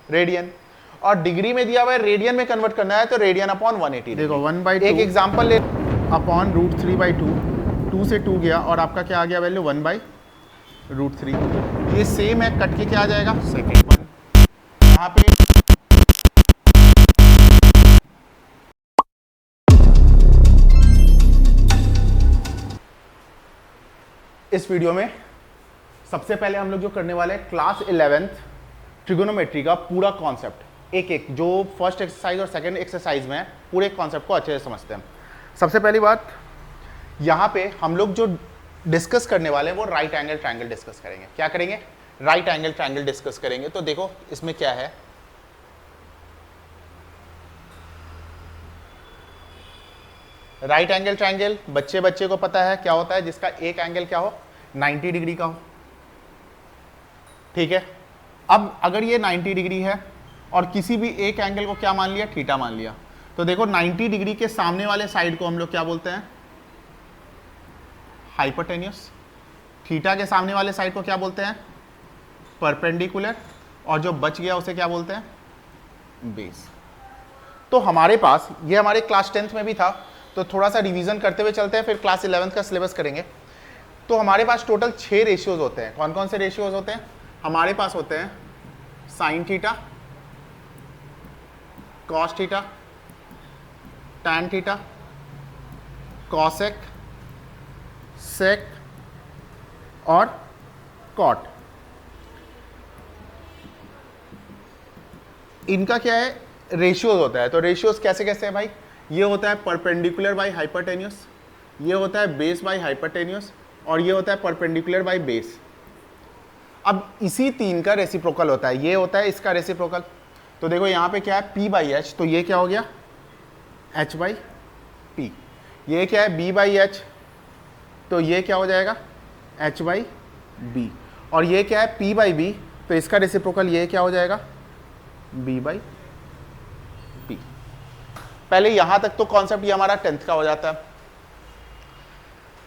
Radian, और degree में दिया हुआ है रेडियन में कन्वर्ट करना है तो रेडियन अपॉन 180। देखो 1/2 एक एग्जांपल ले, अपॉन √3/2, 2 से 2 गया और आपका क्या आ गया वैल्यू 1/√3। ये सेम है, कट के क्या आ जाएगा सेकेंड वन, यहाँ पे इस वीडियो में सबसे पहले हम लोग जो करने वाले हैं क्लास 11th ट्रिगोनोमेट्री का पूरा कॉन्सेप्ट, एक एक जो फर्स्ट एक्सरसाइज और सेकंड एक्सरसाइज में है, पूरे कॉन्सेप्ट को अच्छे से समझते हैं। सबसे पहली बात, यहाँ पे हम लोग जो डिस्कस करने वाले हैं वो राइट एंगल ट्रायंगल डिस्कस करेंगे। क्या करेंगे? राइट एंगल ट्रायंगल डिस्कस करेंगे। तो देखो इसमें क्या है, राइट एंगल ट्रायंगल बच्चे बच्चे को पता है क्या होता है, जिसका एक एंगल क्या हो 90 डिग्री का हो, ठीक है। अब अगर ये 90 डिग्री है और किसी भी एक एंगल को क्या मान लिया, थीटा मान लिया, तो देखो 90 डिग्री के सामने वाले साइड को हम लोग क्या बोलते हैं, हाइपोटेन्यूस। थीटा के सामने वाले साइड को क्या बोलते हैं, परपेंडिकुलर, और जो बच गया उसे क्या बोलते हैं, बेस। तो हमारे पास ये हमारे क्लास 10th में भी था, तो थोड़ा सा रिवीजन करते हुए चलते हैं, फिर क्लास 11th का सिलेबस करेंगे। तो हमारे पास टोटल 6 रेशियोज होते हैं। कौन कौन से रेशियोज होते हैं हमारे पास? होते हैं sine theta, cos theta, tan theta, cosec, sec और कॉट। इनका क्या है, रेशियोज होता है। तो रेशियोज कैसे कैसे है भाई? ये होता है परपेंडिकुलर बाय हाइपोटेन्यूस, ये होता है बेस बाय हाइपोटेन्यूस, और ये होता है परपेंडिकुलर बाय बेस। अब इसी तीन का रेसिप्रोकल होता है, ये होता है इसका रेसिप्रोकल। तो देखो यहाँ पे क्या है, P/H, तो ये क्या हो गया H/P। ये क्या है B/H, तो ये क्या हो जाएगा H/B। और ये क्या है P/B, तो इसका रेसिप्रोकल ये क्या हो जाएगा B/P। पहले यहां तक तो कॉन्सेप्ट ये हमारा 10th का हो जाता है।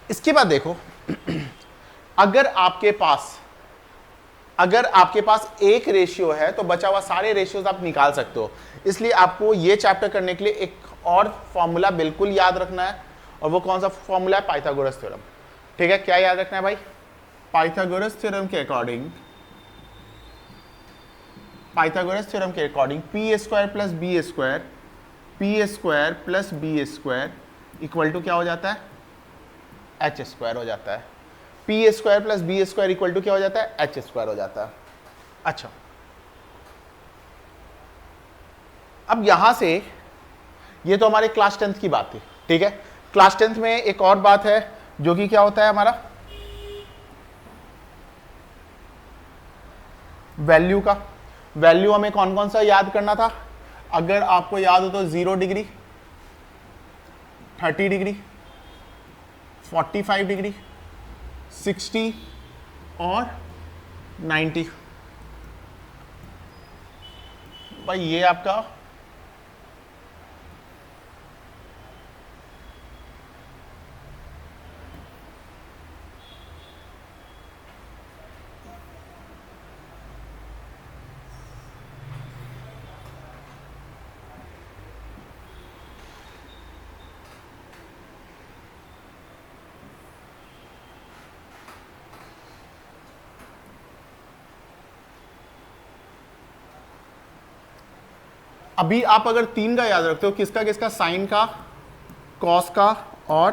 इसके बाद देखो अगर आपके पास एक रेशियो है तो बचा हुआ सारे रेशियोज आप निकाल सकते हो। इसलिए आपको ये चैप्टर करने के लिए एक और फॉर्मूला बिल्कुल याद रखना है, और वो कौन सा फॉर्मूला है, पाइथागोरस थ्योरम। ठीक है, क्या याद रखना है भाई? पाइथागोरस थ्योरम के according p² plus b² equal to क्या हो जाता है, h² हो जाता है। p² plus b² equal to क्या हो जाता है, h² हो जाता है। अच्छा, अब यहां से ये तो हमारे क्लास 10th की बात थी, ठीक है। क्लास 10th में एक और बात है जो कि क्या होता है हमारा, वैल्यू का। वैल्यू हमें कौन कौन सा याद करना था? अगर आपको याद हो तो 0 डिग्री, 30 डिग्री, 45 डिग्री, 60 और 90। भाई ये आपका अभी आप अगर 3 का याद रखते हो, किसका किसका, साइन का, कॉस का और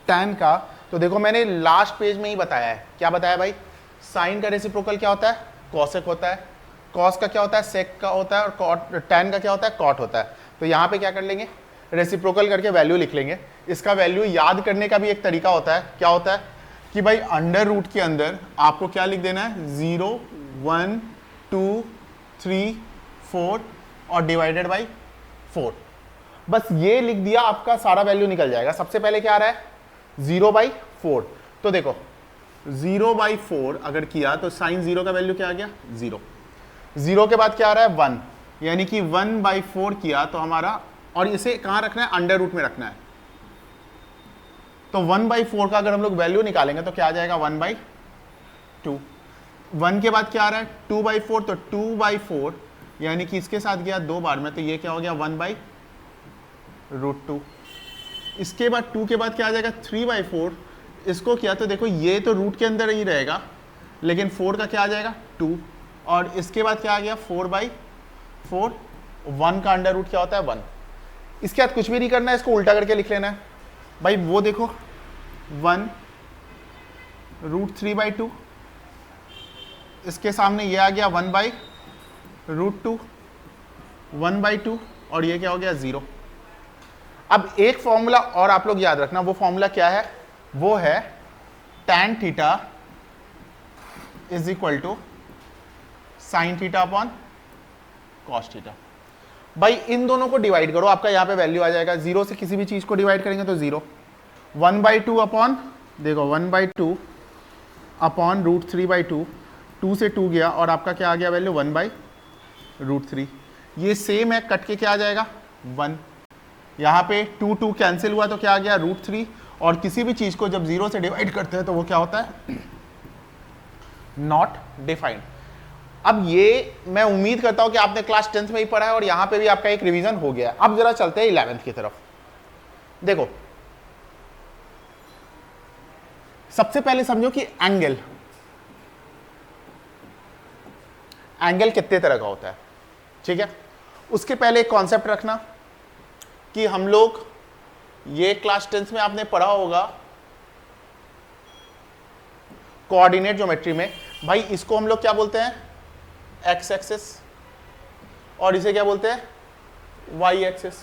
टैन का, तो देखो मैंने लास्ट पेज में ही बताया है। क्या बताया भाई? साइन का रेसिप्रोकल क्या होता है, कॉसेक होता है। कॉस का क्या होता है, सेक का होता है। और टैन का क्या होता है, कॉट होता है। तो यहाँ पे क्या कर लेंगे, रेसिप्रोकल करके वैल्यू लिख लेंगे। इसका वैल्यू याद करने का भी एक तरीका होता है। क्या होता है कि भाई अंडर रूट के अंदर आपको क्या लिख देना है, 0, 1, 2, 3, 4 और डिवाइडेड बाई 4। बस ये लिख दिया, आपका सारा वैल्यू निकल जाएगा। सबसे पहले क्या आ रहा है, 0/4। तो देखो 0/4 अगर किया तो साइन 0 का वैल्यू क्या आ गया, 0। 0 के बाद क्या आ रहा है, 1, यानी कि 1/4 किया तो हमारा, और इसे कहां रखना है, अंडर रूट में रखना है। तो 1/4 का अगर हम लोग वैल्यू निकालेंगे तो क्या आ जाएगा, 1/2। 1 के बाद क्या आ रहा है, 2/4, तो 2/4 यानी कि इसके साथ गया 2 बार में, तो ये क्या हो गया 1/√2। इसके बाद 2 के बाद क्या आ जाएगा 3/4। इसको किया तो देखो ये तो रूट के अंदर ही रहेगा, लेकिन 4 का क्या आ जाएगा 2, और इसके बाद क्या आ गया 4/4। 1 का अंडर रूट क्या होता है 1। इसके बाद कुछ भी नहीं करना है, इसको उल्टा करके लिख लेना है भाई। वो देखो 1√3/2, इसके सामने ये आ गया 1/√2, 1/2, और ये क्या हो गया 0। अब एक फॉर्मूला और आप लोग याद रखना, वो फॉर्मूला क्या है, वो है tan theta is equal to sine theta upon cos theta. भाई इन दोनों को डिवाइड करो, आपका यहां पे वैल्यू आ जाएगा। 0 से किसी भी चीज को डिवाइड करेंगे तो 0। 1/2 अपॉन, देखो 1/2 अपॉन √3/2, 2 से 2 गया और आपका क्या आ गया वैल्यू 1/√3। ये सेम है, कट के क्या आ जाएगा 1। यहाँ पे 2 2 कैंसिल हुआ तो क्या आ गया √3। और किसी भी चीज को जब 0 से डिवाइड करते हैं तो वो क्या होता है नॉट डिफाइंड। अब ये मैं उम्मीद करता हूं कि आपने क्लास 10th में ही पढ़ा है और यहां पे भी आपका एक रिवीजन हो गया है। अब जरा चलते हैं 11th की तरफ। देखो सबसे पहले समझो कि एंगल कितने तरह का होता है, ठीक है। उसके पहले एक कॉन्सेप्ट रखना कि हम लोग, ये क्लास 10th में आपने पढ़ा होगा कोऑर्डिनेट ज्योमेट्री में, भाई इसको हम लोग क्या बोलते हैं एक्स एक्सिस, और इसे क्या बोलते हैं वाई एक्सिस।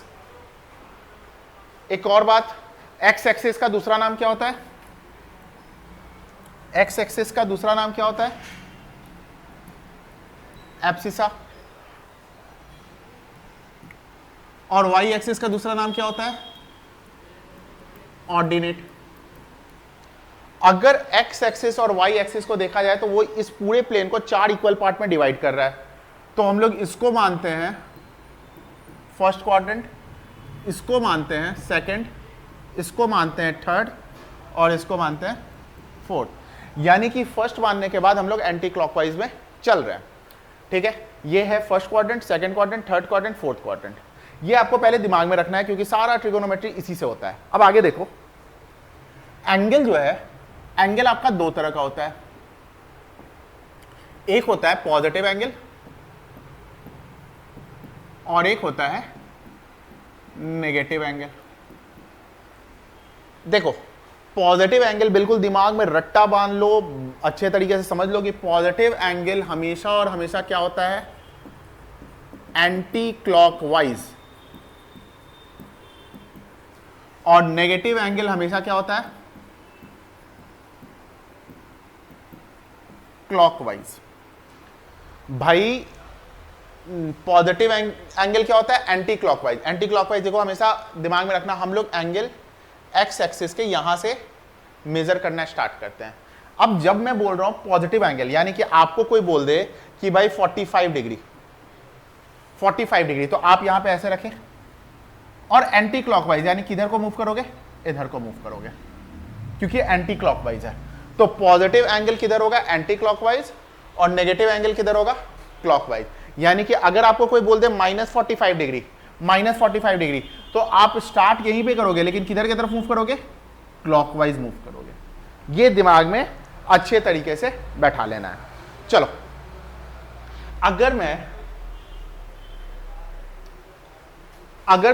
एक और बात, एक्स एक्सिस का दूसरा नाम क्या होता है, एक्स एक्सिस का दूसरा नाम क्या होता है एब्सिसा, और वाई एक्सिस का दूसरा नाम क्या होता है ऑर्डिनेट। अगर एक्स एक्सिस और वाई एक्सिस को देखा जाए तो वो इस पूरे प्लेन को 4 इक्वल पार्ट में डिवाइड कर रहा है, तो हम लोग इसको मानते हैं फर्स्ट क्वाड्रेंट, इसको मानते हैं सेकंड, इसको मानते हैं थर्ड, और इसको मानते हैं फोर्थ। यानी कि फर्स्ट मानने के बाद हम लोग एंटी क्लॉकवाइज में चल रहे हैं, ठीक है। ये है first quadrant, second quadrant, third quadrant, fourth quadrant. ये आपको पहले दिमाग में रखना है क्योंकि सारा ट्रिगोनोमेट्री इसी से होता है। अब आगे देखो, एंगल जो है, एंगल आपका 2 तरह का होता है। एक होता है पॉजिटिव एंगल और एक होता है नेगेटिव एंगल। देखो पॉजिटिव एंगल बिल्कुल दिमाग में रट्टा बांध लो, अच्छे तरीके से समझ लो कि पॉजिटिव एंगल हमेशा और हमेशा क्या होता है एंटी क्लॉकवाइज, और नेगेटिव एंगल हमेशा क्या होता है क्लॉकवाइज। भाई पॉजिटिव एंगल क्या होता है एंटी क्लॉकवाइज। एंटी क्लॉकवाइज देखो हमेशा दिमाग में रखना, हम लोग एंगल एक्स एक्सिस के यहां से मेजर करना स्टार्ट करते हैं। अब जब मैं बोल रहा हूं पॉजिटिव एंगल, यानी कि आपको कोई बोल दे कि भाई 45 डिग्री, 45 डिग्री, तो आप यहां पे ऐसे रखें, और एंटी क्लॉकवाइज यानी किधर को मूव करोगे इधर को मूव करोगे, क्योंकि एंटी क्लॉकवाइज है। तो पॉजिटिव एंगल किधर होगा एंटी क्लॉकवाइज, और नेगेटिव एंगल किधर होगा क्लॉकवाइज। यानी कि अगर आपको कोई बोल दे -45 डिग्री, -45 डिग्री, तो आप स्टार्ट यहीं पे करोगे, लेकिन किधर की तरफ मूव करोगे क्लॉकवाइज मूव करोगे। ये दिमाग में अच्छे तरीके से बैठा लेना है। चलो अगर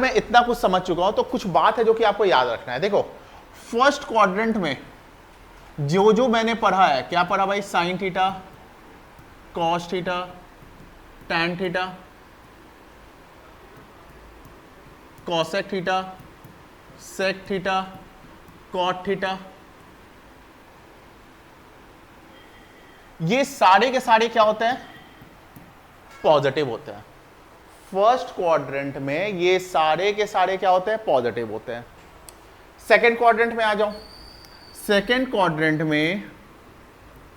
मैं इतना कुछ समझ चुका हूं तो कुछ बात है जो कि आपको याद रखना है। देखो फर्स्ट क्वाड्रेंट में जो मैंने पढ़ा है, क्या पढ़ा भाई sine theta, cos theta, tan theta, cosec theta, sec theta, cot theta, ये सारे के सारे क्या होते हैं पॉजिटिव होते हैं। फर्स्ट क्वाड्रेंट में ये सारे के सारे क्या होते हैं पॉजिटिव होते हैं। सेकंड क्वाड्रेंट में आ जाओ, सेकंड क्वाड्रेंट में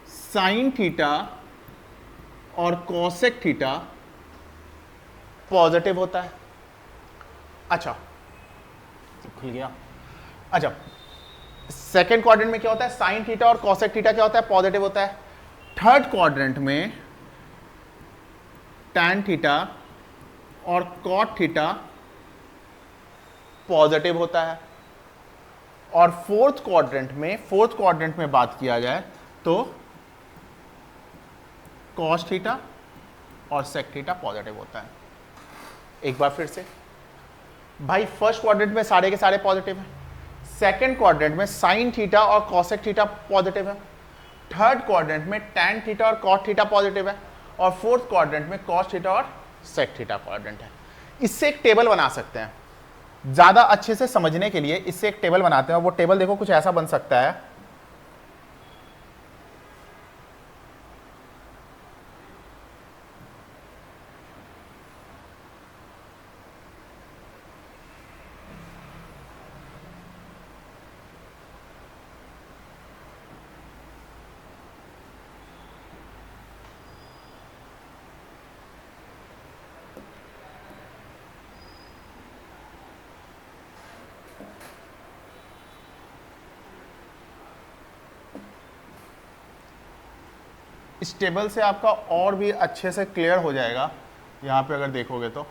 साइन थीटा और कॉसेक थीटा पॉजिटिव होता है। अच्छा खुल गया। अच्छा सेकंड क्वाड्रेंट में क्या होता है साइन थीटा और कॉसेक थीटा क्या होता है पॉजिटिव होता है। थर्ड क्वाड्रेंट में टैन थीटा और कॉट थीटा पॉजिटिव होता है। और फोर्थ क्वाड्रेंट में बात किया जाए तो कॉस थीटा और सेक थीटा पॉजिटिव होता है। एक बार फिर से भाई, फर्स्ट क्वाड्रेंट में सारे के सारे पॉजिटिव हैं, सेकंड क्वाड्रेंट में साइन थीटा और कॉसेक थीटा पॉजिटिव है, थर्ड क्वाड्रेंट में टैन थीटा और कॉट थीटा पॉजिटिव है, और फोर्थ क्वाड्रेंट में कॉस थीटा और सेक थीटा क्वाड्रेंट है। इससे एक टेबल बना सकते हैं, ज्यादा अच्छे से समझने के लिए इससे एक टेबल बनाते हैं। वो टेबल देखो कुछ ऐसा बन सकता है। इस टेबल से आपका और भी अच्छे से क्लियर हो जाएगा। यहां पे अगर देखोगे तो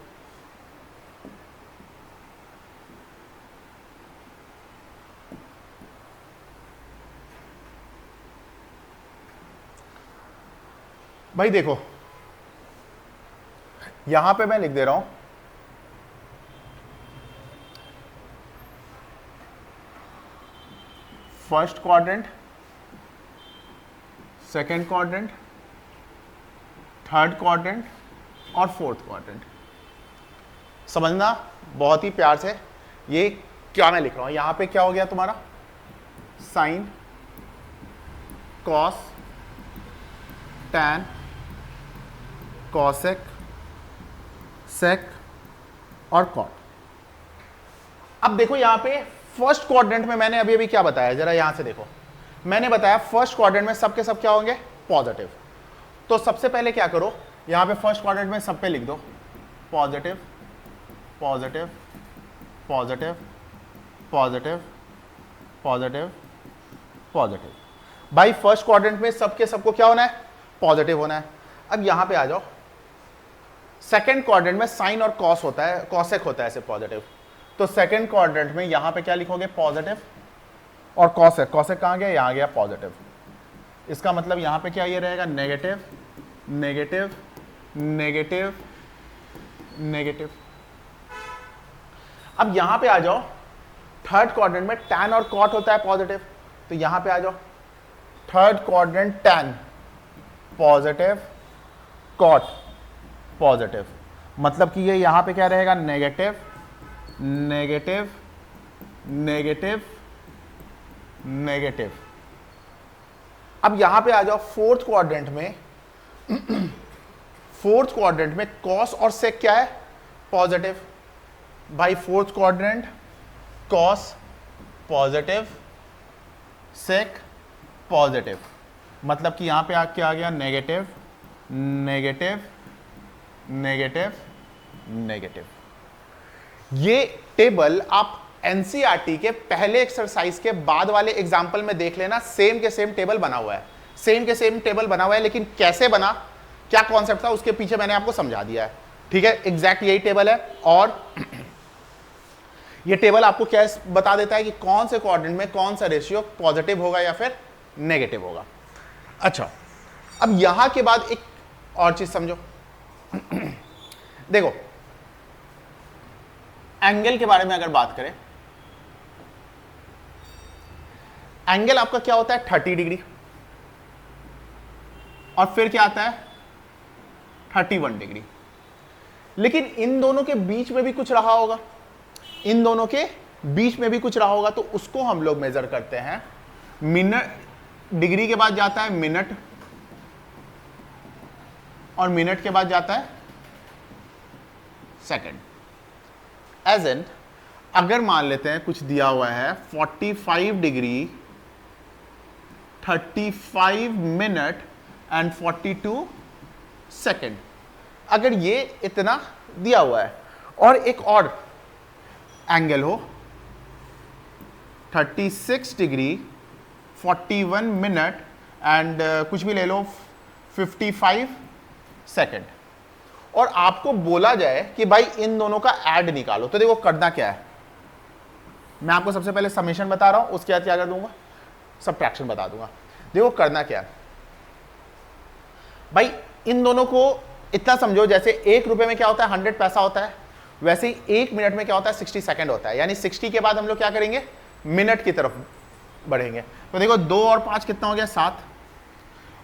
भाई देखो, यहां पे मैं लिख दे रहा हूं first quadrant, second quadrant, third quadrant और फोर्थ क्वाड्रेंट। समझना बहुत ही प्यार से, ये क्या मैं लिख रहा हूं। यहां पे क्या हो गया तुम्हारा, sign, cos, tan, cosec, sec और कॉट। अब देखो यहां पे फर्स्ट क्वाड्रेंट में मैंने अभी अभी क्या बताया, जरा यहां से देखो। मैंने बताया फर्स्ट क्वाड्रेंट में सबके सब क्या होंगे, पॉजिटिव। तो सबसे पहले क्या करो, यहां पे फर्स्ट क्वाड्रेंट में सब पे लिख दो positive, positive, positive, positive, positive, positive. भाई फर्स्ट क्वाड्रेंट में सबके सबको क्या होना है, पॉजिटिव होना है। अब यहां पे आ जाओ, सेकेंड क्वाड्रेंट में साइन और कॉस होता है, कॉसेक होता है ऐसे पॉजिटिव। तो सेकेंड क्वाड्रेंट में यहां पे क्या लिखोगे, पॉजिटिव और कॉसेक। कॉसेक कहां गया, यहां गया पॉजिटिव। इसका मतलब यहां पे क्या ये रहेगा, नेगेटिव, नेगेटिव, नेगेटिव, नेगेटिव। अब यहां पे आ जाओ, थर्ड क्वाड्रेंट में टैन और कॉट होता है पॉजिटिव। तो यहां पे आ जाओ, third quadrant tan positive, cot positive. मतलब कि ये यहां पे क्या रहेगा, नेगेटिव, नेगेटिव, नेगेटिव, नेगेटिव। अब यहां पे आ जाओ फोर्थ क्वाड्रेंट में फोर्थ क्वाड्रेंट में कॉस और सेक क्या है, पॉजिटिव। भाई फोर्थ क्वाड्रेंट कॉस पॉजिटिव, सेक पॉजिटिव। मतलब कि यहां पे क्या आ गया, नेगेटिव, नेगेटिव, नेगेटिव, नेगेटिव। ये टेबल आप एनसीईआरटी के पहले एक्सरसाइज के बाद वाले एग्जाम्पल में देख लेना, सेम के सेम टेबल बना हुआ है, सेम के सेम टेबल बना हुआ है। लेकिन कैसे बना, क्या कॉन्सेप्ट था, उसके पीछे मैंने आपको समझा दिया है। ठीक है, एग्जैक्ट यही टेबल है। और ये टेबल आपको क्या बता देता है कि कौन से क्वाड्रेंट में कौन सा रेशियो पॉजिटिव होगा या फिर नेगेटिव होगा। अच्छा, अब यहां के बाद एक और चीज समझो। देखो, एंगल के बारे में अगर बात करें, एंगल आपका क्या होता है, 30 डिग्री, और फिर क्या आता है 31 डिग्री। लेकिन इन दोनों के बीच में भी कुछ रहा होगा, इन दोनों के बीच में भी कुछ रहा होगा, तो उसको हम लोग मेजर करते हैं मिनट। डिग्री के बाद जाता है मिनट, और मिनट के बाद जाता है सेकंड। एज एन, अगर मान लेते हैं कुछ दिया हुआ है 45 डिग्री, 35 मिनट एंड 42 सेकंड। अगर ये इतना दिया हुआ है और एक और एंगल हो 36 डिग्री, 41 मिनट एंड कुछ भी ले लो 55 सेकंड, और आपको बोला जाए कि भाई इन दोनों का ऐड निकालो, तो देखो करना क्या है, मैं आपको सबसे पहले समेशन बता रहा हूं, उसके बाद क्या कर दूंगा, सबट्रैक्शन बता दूंगा। देखो करना क्या है भाई, इन दोनों को इतना समझो जैसे 1 रुपए में क्या होता है 100 पैसा होता है, वैसे ही 1 मिनट में क्या होता है 60 सेकंड होता है। यानी 60 के बाद हम लोग क्या करेंगे, मिनट की तरफ बढ़ेंगे। तो देखो 2 और 5 कितना हो गया 7,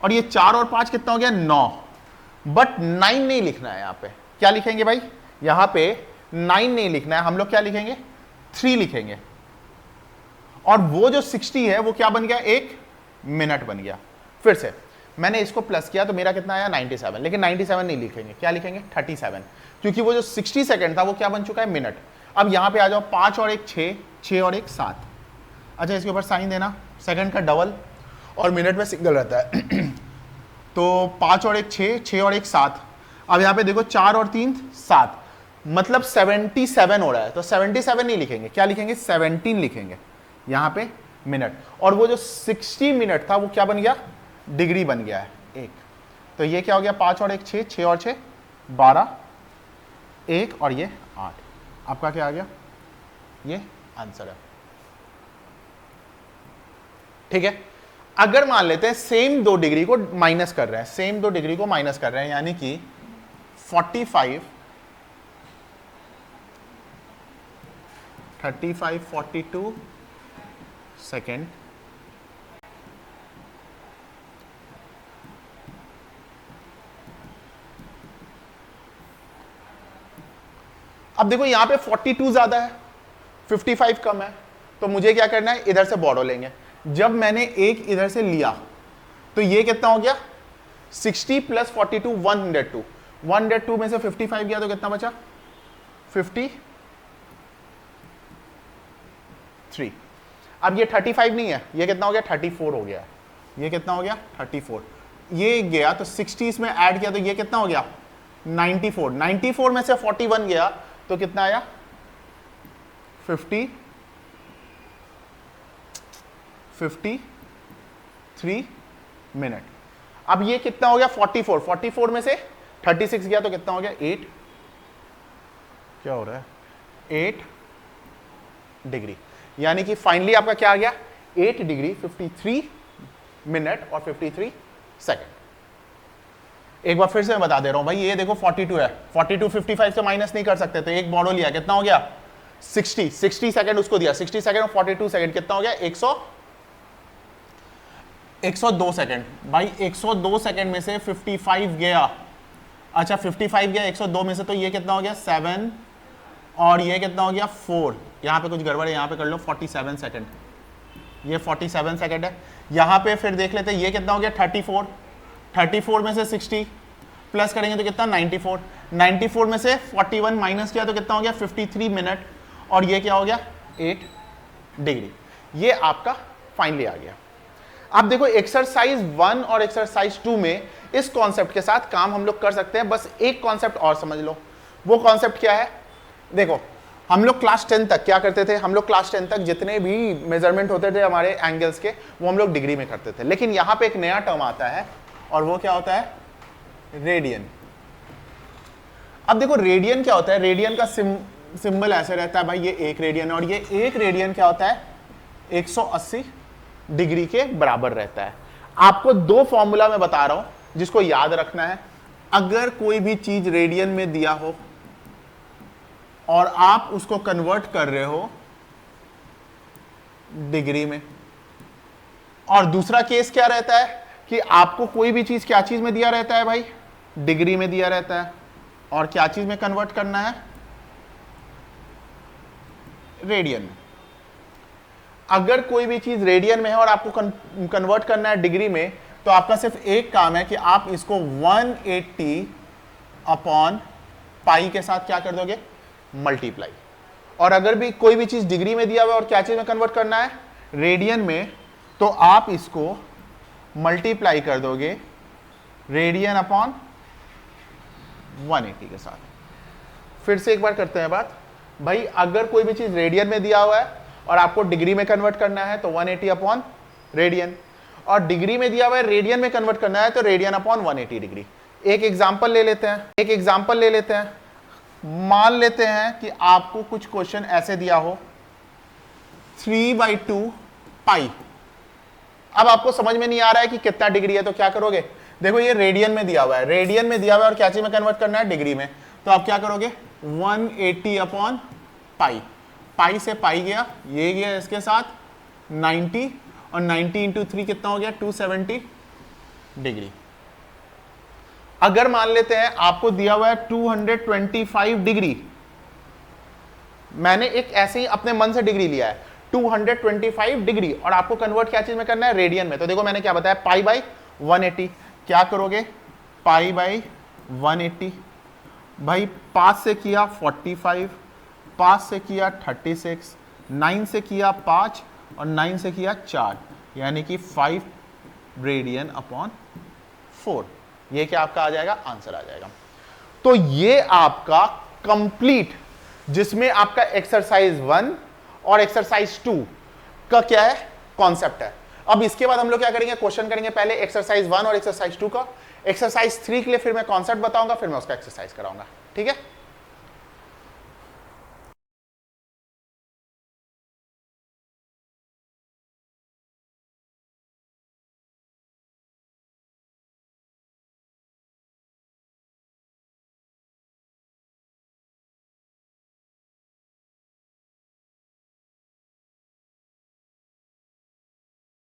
और ये 4 और 5 कितना हो गया 9, बट 9 नहीं लिखना है। यहाँ पे क्या लिखेंगे भाई, यहाँ पे 9 नहीं लिखना है, हम लोग क्या लिखेंगे 3 लिखेंगे। और वो जो 60 है वो क्या बन गया, 1 मिनट बन गया। फिर से मैंने इसको प्लस किया तो मेरा कितना आया 97, लेकिन 97 नहीं लिखेंगे, क्या लिखेंगे 37, क्योंकि वो जो 60 सेकंड था वो क्या बन चुका है मिनट। अब यहां पे आ जाओ, 5 और 1 6, 6 और 1 7। अच्छा इसके ऊपर साइन देना, सेकंड का डबल और मिनट में सिंगल रहता है तो 5 और 1 6, 6 और 1 7। अब यहाँ पे देखो 4 और 3 7, मतलब 77 हो रहा है, तो 77 नहीं लिखेंगे, क्या लिखेंगे 17 लिखेंगे यहाँ पे मिनट। और वो जो 60 मिनट था वो क्या बन गया, डिग्री बन गया है 1। तो ये क्या हो गया 5 और 1 6, 6 और 6 12, 1 और ये 8। आपका क्या आ गया, ये आंसर है। ठीक है, अगर मान लेते हैं सेम 2 डिग्री को माइनस कर रहे हैं, सेम 2 डिग्री को माइनस कर रहे हैं, यानी कि 45 35 42 सेकेंड, अब देखो यहां पे 42 ज्यादा है 55 कम है, तो मुझे क्या करना है, इधर से बोरो लेंगे। जब मैंने एक इधर से लिया तो ये कितना हो गया 60 प्लस 42 102, 102 में से 55 गया तो कितना बचा 53। अब ये 35 नहीं है, ये कितना हो गया 34 हो गया, ये कितना हो गया 34, ये गया तो 60 इसमें ऐड किया तो ये कितना हो गया 94, 94 में से 41 गया तो कितना आया 53 मिनट। अब ये कितना हो गया 44, 44 में से 36 गया तो कितना हो गया 8, क्या हो रहा है 8 डिग्री। यानी कि फाइनली आपका क्या आ गया 8 डिग्री 53 मिनट और 53 सेकंड। एक बार फिर से मैं बता दे रहा हूं भाई, ये देखो 42 है, 42 55 से माइनस नहीं कर सकते, तो एक बॉडो लिया कितना हो गया 60 सेकंड उसको दिया, 60 सेकंड और 42 सेकंड कितना हो गया 102 सेकंड। भाई 102 सेकंड में से 55 गया, अच्छा 55 गया 102 में से, तो ये कितना हो गया 7 और ये कितना हो गया 4, यहां पे कुछ गड़बड़ है, यहां पे कर लो 47 सेकंड, ये 47 सेकंड है। यहां पे फिर देख लेते हैं ये कितना हो गया 34, 34 में से 60 प्लस करेंगे तो कितना 94, 94 में से 41 माइनस किया तो कितना हो गया 53 मिनट, और ये क्या हो गया 8 डिग्री। ये आपका फाइनली आ गया। आप देखो एक्सरसाइज 1 और एक्सरसाइज 2 में इस कॉन्सेप्ट के साथ काम हम लोग कर सकते हैं, बस एक कॉन्सेप्ट और समझ लो। वो कॉन्सेप्ट क्या है, देखो हम लोग क्लास 10 तक क्या करते थे, हम लोग क्लास 10 तक जितने भी मेजरमेंट होते थे हमारे एंगल्स के वो हम लोग डिग्री में करते थे, लेकिन यहां पे एक नया टर्म आता है और वो क्या होता है रेडियन। अब देखो रेडियन क्या होता है, रेडियन का सिंबल ऐसे रहता है भाई, ये 1 रेडियन, और ये 1 रेडियन क्या होता है 180 डिग्री के बराबर रहता है। आपको 2 फॉर्मूला मैं बता रहा हूं जिसको याद रखना है। अगर कोई भी चीज रेडियन में दिया हो और आप उसको कन्वर्ट कर रहे हो डिग्री में, और दूसरा केस क्या रहता है कि आपको कोई भी चीज क्या चीज में दिया रहता है भाई, डिग्री में दिया रहता है, और क्या चीज में कन्वर्ट करना है रेडियन में। अगर कोई भी चीज रेडियन में है और आपको कन्वर्ट करना है डिग्री में, तो आपका सिर्फ एक काम है कि आप इसको 180 अपॉन पाई के साथ क्या कर दोगे मल्टीप्लाई। और अगर भी कोई भी चीज डिग्री में दिया हुआ है और क्या चीज में कन्वर्ट करना है रेडियन में, तो आप इसको मल्टीप्लाई कर दोगे रेडियन अपॉन 180 के साथ। फिर से एक बार करते हैं बात भाई, अगर कोई भी चीज रेडियन में दिया हुआ है और आपको डिग्री में कन्वर्ट करना है तो 180 अपॉन रेडियन, और डिग्री में दिया हुआ है रेडियन में कन्वर्ट करना है तो रेडियन अपॉन 180 डिग्री। एक एग्जाम्पल ले लेते हैं, मान लेते हैं कि आपको कुछ क्वेश्चन ऐसे दिया हो 3/2 पाई। अब आपको समझ में नहीं आ रहा है कि कितना डिग्री है, तो क्या करोगे, देखो ये रेडियन में दिया हुआ है, और क्या चीज में कन्वर्ट करना है, डिग्री में। तो आप क्या करोगे, 180 अपॉन पाई, पाई से पाई गया, ये गया इसके साथ 90, और 90 इंटू 3 कितना हो गया, 270 डिग्री। अगर मान लेते हैं आपको दिया हुआ है 225 डिग्री, मैंने एक ऐसे ही अपने मन से डिग्री लिया है 225 डिग्री, और आपको कन्वर्ट क्या चीज में करना है, रेडियन में। तो देखो मैंने क्या बताया, पाई बाई 180, क्या करोगे, पाई बाई 180, भाई 5 से किया 45, 5 से किया 36, 9 से किया 5, और 9 से किया 4, यानी कि 5 रेडियन अपॉन 4। ये क्या आपका आ जाएगा, आंसर आ जाएगा। तो ये आपका कंप्लीट, जिसमें आपका एक्सरसाइज 1 और एक्सरसाइज 2 का क्या है, कॉन्सेप्ट है। अब इसके बाद हम लोग क्या करेंगे, क्वेश्चन करेंगे, पहले एक्सरसाइज 1 और एक्सरसाइज 2 का, एक्सरसाइज 3 के लिए फिर मैं कॉन्सेप्ट बताऊंगा, फिर मैं उसका एक्सरसाइज कराऊंगा, ठीक है।